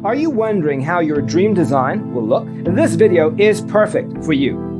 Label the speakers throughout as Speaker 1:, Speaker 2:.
Speaker 1: Are you wondering how your dream design will look? This video is perfect for you.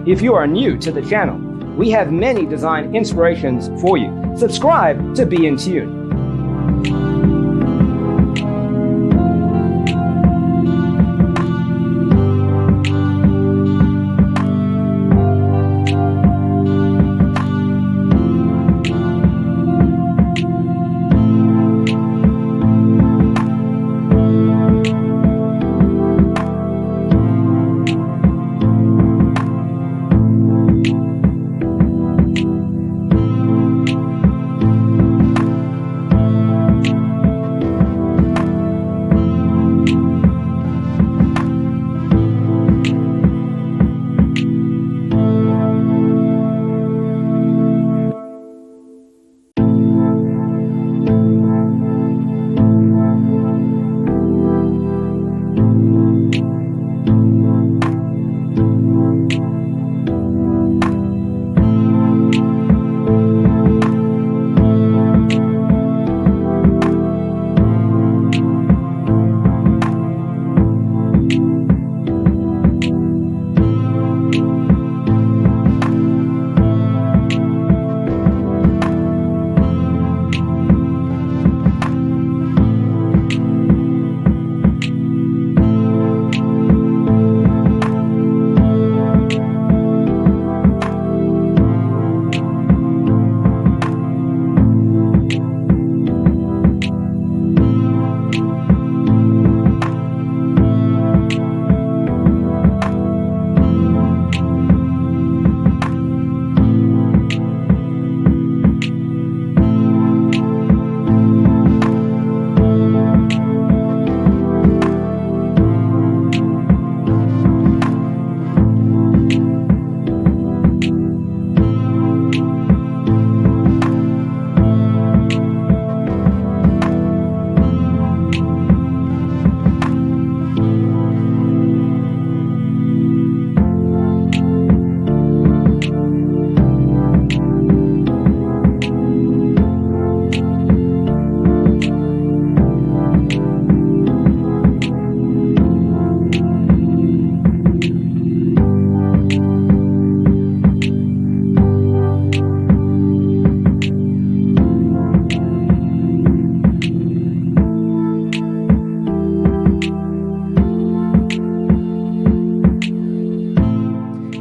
Speaker 1: If you are new to the channel, we have many design inspirations for you. Subscribe to be in tune.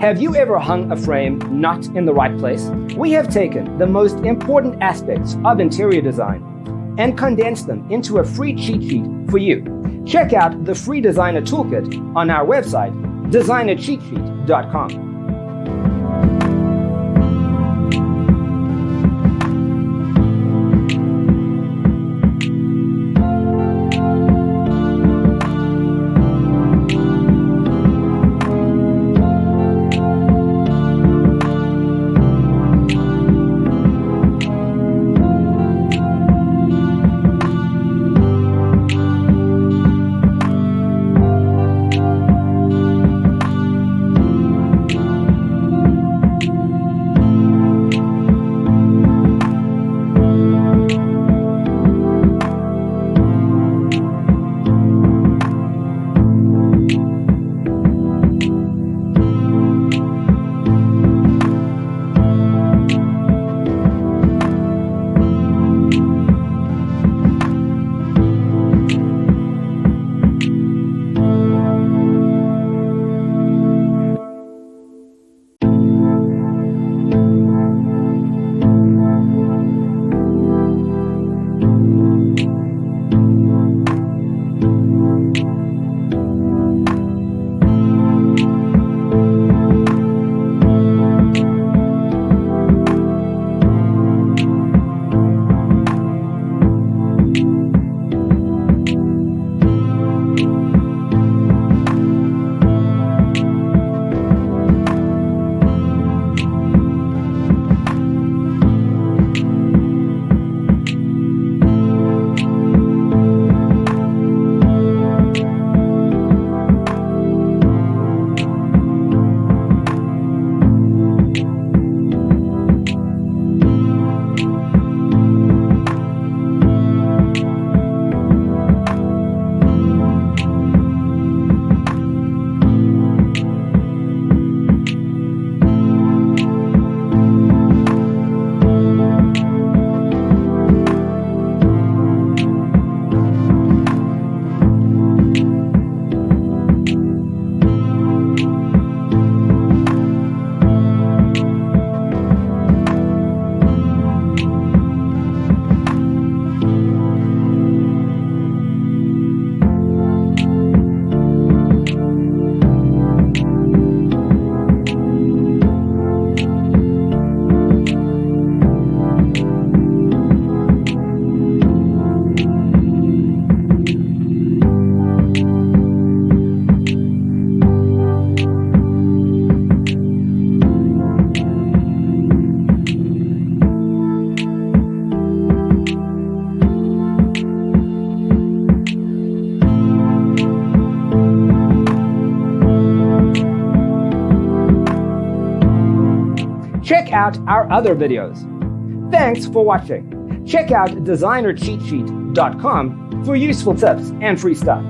Speaker 1: Have you ever hung a frame not in the right place? We have taken the most important aspects of interior design and condensed them into a free cheat sheet for you. Check out the free designer toolkit on our website, designercheatsheet.com. Check out our other videos. Thanks for watching. Check out designercheatsheet.com for useful tips and free stuff.